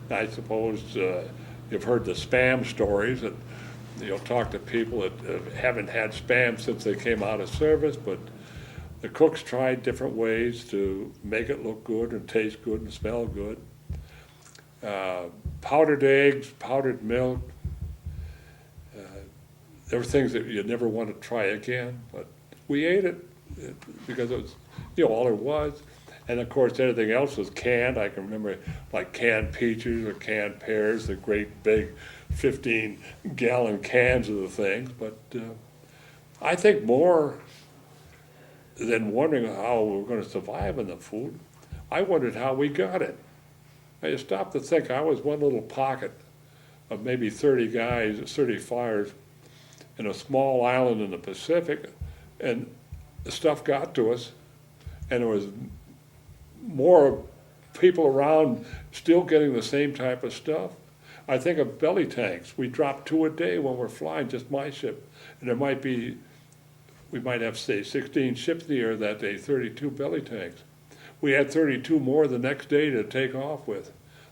I suppose you've heard the spam stories that you'll talk to people that haven't had spam since they came out of service, but the cooks tried different ways to make it look good and taste good and smell good. Powdered eggs, powdered milk. There were things that you'd never want to try again, but we ate it because it was, all there was. And of course, everything else was canned. I can remember like canned peaches or canned pears, the great big 15-gallon cans of the things. But I think more than wondering how we were going to survive on the food, I wondered how we got it. I stopped to think I was one little pocket of maybe 30 guys, 30 flyers in a small island in the Pacific, and the stuff got to us, and there was more people around still getting the same type of stuff. I think of belly tanks. We drop 2 a day when we're flying, just my ship, and we might have, say, 16 ships in the air that day, 32 belly tanks. We had 32 more the next day to take off with.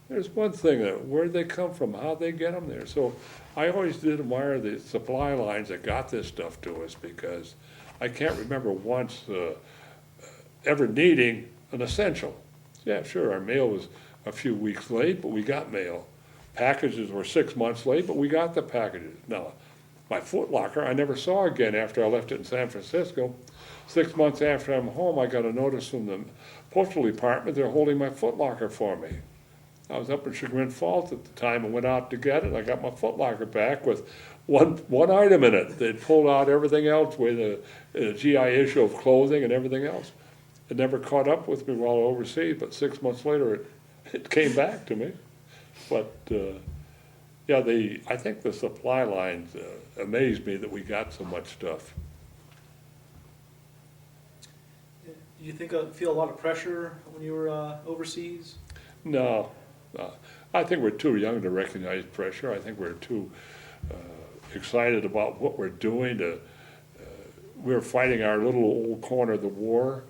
There's one thing, where'd they come from? How'd they get them there? So I always did admire the supply lines that got this stuff to us, because I can't remember once ever needing an essential. Yeah, sure, our mail was a few weeks late, but we got mail. Packages were 6 months late, but we got the packages. Now, my foot locker I never saw again after I left it in San Francisco. 6 months after I'm home, I got a notice from the postal department. They're holding my foot locker for me. I was up in Chagrin Falls at the time and went out to get it. I got my foot locker back with one item in it. They'd pulled out everything else with a GI issue of clothing and everything else. It never caught up with me while overseas, but 6 months later it came back to me. But yeah, I think the supply lines amazed me that we got so much stuff. Did you feel a lot of pressure when you were overseas? No, no. I think we're too young to recognize pressure. I think we're too excited about what we're doing. We're fighting our little old corner of the war,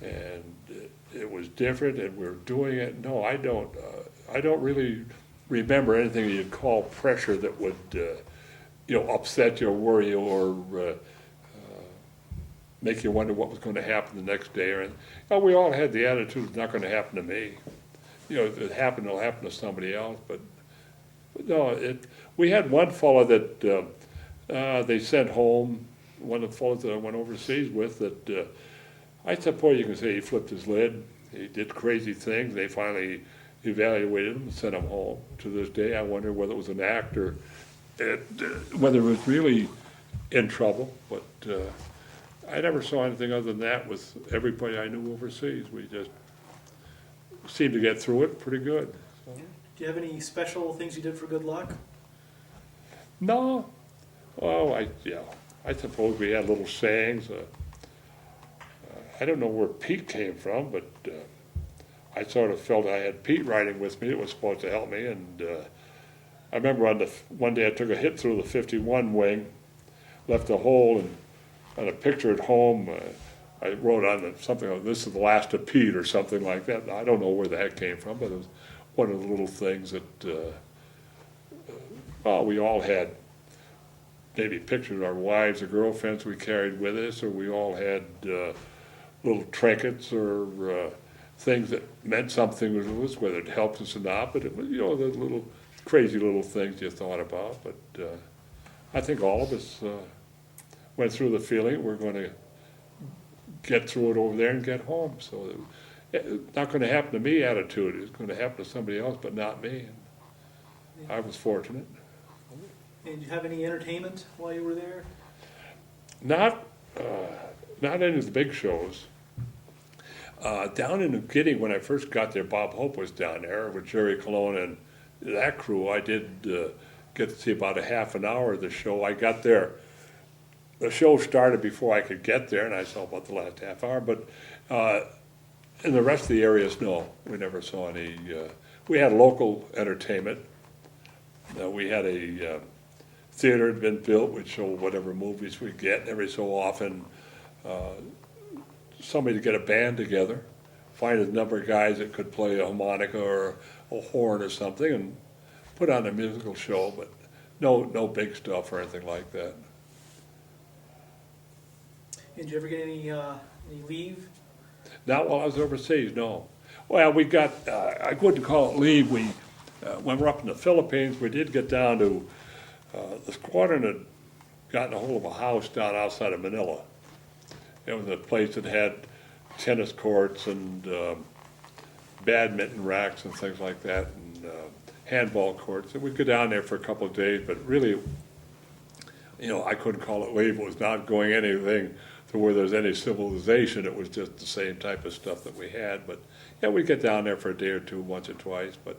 and it was different, and we're doing it. No, I don't. I don't really remember anything you'd call pressure that would, upset you or worry you or make you wonder what was going to happen the next day. We all had the attitude, it's not going to happen to me. If it happened, it'll happen to somebody else. But no, we had one fellow that they sent home, one of the fellows that I went overseas with, that I suppose you can say he flipped his lid. He did crazy things. They finally evaluated him and sent him home. To this day, I wonder whether it was an act or whether it was really in trouble. But I never saw anything other than that with everybody I knew overseas. We just seemed to get through it pretty good. So. Do you have any special things you did for good luck? No. Oh, I suppose we had little sayings. I don't know where Pete came from, but I sort of felt I had Pete riding with me. It was supposed to help me, and I remember one day I took a hit through the 51 wing, left a hole, and on a picture at home, I wrote on something like, "This is the last of Pete," or something like that. I don't know where the heck came from, but it was one of the little things that, we all had maybe pictures of our wives or girlfriends we carried with us, or we all had little trinkets or things that meant something to us, whether it helped us or not, but it was, the little crazy little things you thought about. But I think all of us went through the feeling we're going to get through it over there and get home. So it's not going to happen to me attitude. It's going to happen to somebody else, but not me. And I was fortunate. And did you have any entertainment while you were there? Not any of the big shows. Down in Withee, when I first got there, Bob Hope was down there with Jerry Colon and that crew. I did get to see about a half an hour of the show. I got there. The show started before I could get there, and I saw about the last half hour. But in the rest of the areas, no, we never saw any. We had local entertainment. We had a theater had been built, which showed whatever movies we get. Every so often, somebody to get a band together, find a number of guys that could play a harmonica or a horn or something, and put on a musical show. But no big stuff or anything like that. Did you ever get any leave? Not while I was overseas, no. Well, we got, I wouldn't call it leave. When we're up in the Philippines, we did get down to, the squadron had gotten a hold of a house down outside of Manila. It was a place that had tennis courts and badminton racks and things like that, and handball courts. And we'd go down there for a couple of days, but really, I couldn't call it leave. It was not going anything to where there's any civilization. It was just the same type of stuff that we had. But yeah, we'd get down there for a day or two, once or twice. But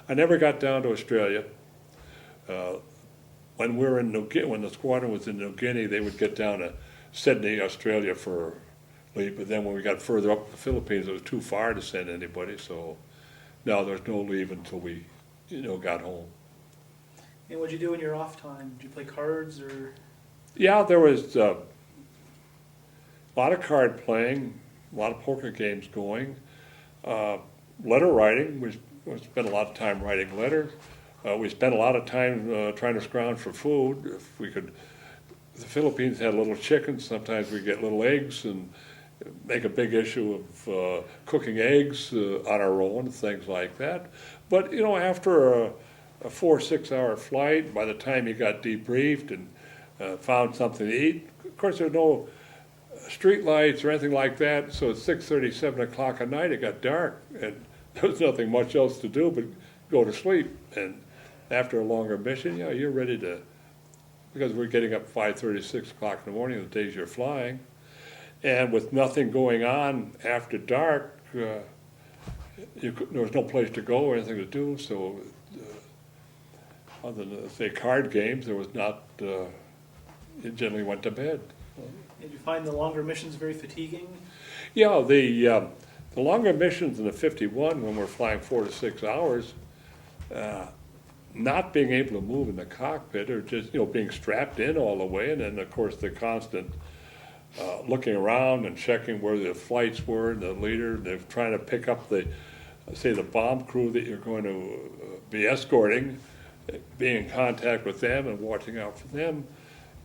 I never got down to Australia. When we were in when the squadron was in New Guinea, they would get down to Sydney, Australia for leave. But then when we got further up in the Philippines, it was too far to send anybody. So no, there's no leave until we, got home. And what'd you do in your off time? Did you play cards or? Yeah, there was a lot of card playing, a lot of poker games going, letter writing. We spent a lot of time writing letters. We spent a lot of time trying to scrounge for food. If we could, the Philippines had little chickens. Sometimes we get little eggs and make a big issue of cooking eggs on our own and things like that. But after a 4 or 6 hour flight, by the time you got debriefed and found something to eat, of course there's no street lights or anything like that. So at 6:30, 7 o'clock at night, it got dark, and there was nothing much else to do but go to sleep. And after a longer mission, you're ready to, because we're getting up 5:30, 6 o'clock in the morning the days you're flying, and with nothing going on after dark, there was no place to go or anything to do. So other than, say, card games, there was not, you generally went to bed. Did you find the longer missions very fatiguing? Yeah, The longer missions in the 51, when we're flying 4 to 6 hours, not being able to move in the cockpit or just, being strapped in all the way, and then, of course, the constant looking around and checking where the flights were, and the leader, they're trying to pick up the bomb crew that you're going to be escorting, being in contact with them and watching out for them.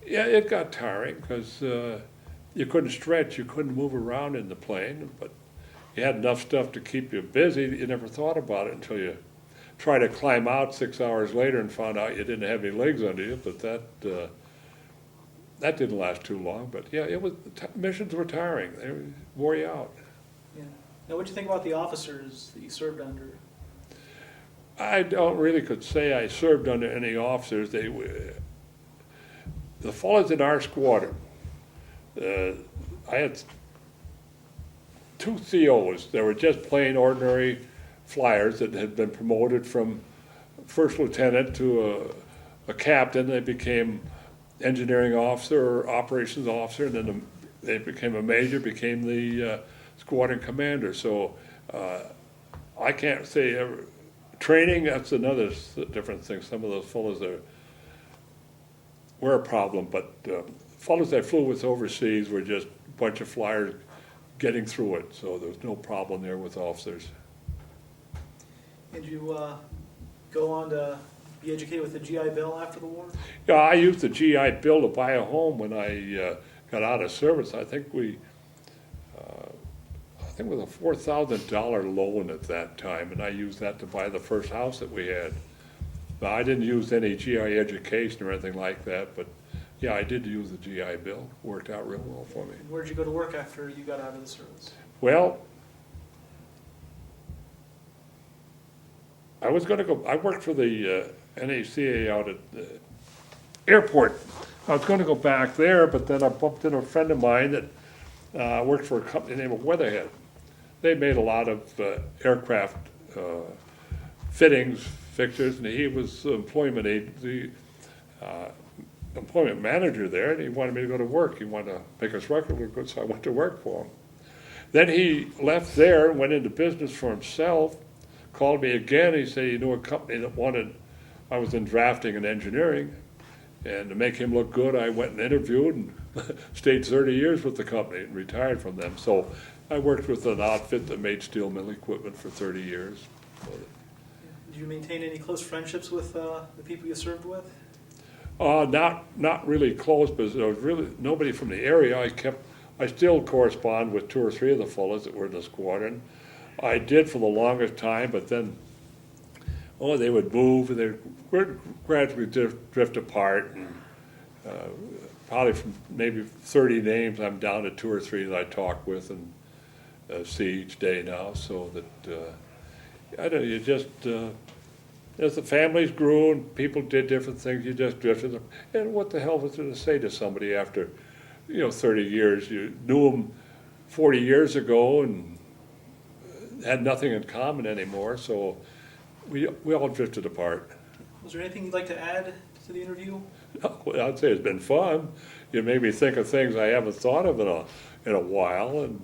Yeah, it got tiring because you couldn't stretch, you couldn't move around in the plane, but you had enough stuff to keep you busy. You never thought about it until you tried to climb out 6 hours later and found out you didn't have any legs under you, but that didn't last too long. But yeah, missions were tiring. They wore you out. Yeah. Now, what do you think about the officers that you served under? I don't really could say I served under any officers. The fellows in our squadron, I had 2 COs that were just plain ordinary flyers that had been promoted from first lieutenant to a captain. They became engineering officer or operations officer, and then they became a major, became the squadron commander. So I can't say training, that's another different thing. Some of those fellows were a problem, but fellows I flew with overseas were just a bunch of flyers getting through it, so there was no problem there with officers. Did you go on to be educated with the GI Bill after the war? Yeah, I used the GI Bill to buy a home when I got out of service. I think it was a $4,000 loan at that time, and I used that to buy the first house that we had. Now, I didn't use any GI education or anything like that, but yeah, I did use the GI Bill. Worked out real well for me. Where did you go to work after you got out of the service? Well, I worked for the NACA out at the airport. I was going to go back there, but then I bumped into a friend of mine that worked for a company named Withee. They made a lot of aircraft fittings, fixtures, and he was the employment manager there, and he wanted me to go to work. He wanted to make us record look good, so I went to work for him. Then he left there, went into business for himself, called me again. He said he knew a company that I was in drafting and engineering, and to make him look good, I went and interviewed and stayed 30 years with the company and retired from them. So I worked with an outfit that made steel mill equipment for 30 years. Did you maintain any close friendships with the people you served with? Not really close, but there was really nobody from the area. I still correspond with 2 or 3 of the fellows that were in the squadron. I did for the longest time, but then, they would move, and they would gradually drift apart, and probably from maybe 30 names, I'm down to 2 or 3 that I talk with and see each day now, so that, I don't know, you just, as the families grew and people did different things, you just drifted. And what the hell was there to say to somebody after, 30 years? You knew them 40 years ago and had nothing in common anymore, so we all drifted apart. Was there anything you'd like to add to the interview? Well, I'd say it's been fun. You made me think of things I haven't thought of in a while, and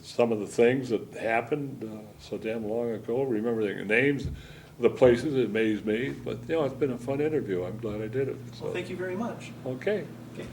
some of the things that happened so damn long ago, remembering the names of the places, it amazed me. But it's been a fun interview. I'm glad I did it. So. Well, thank you very much. Okay. Okay.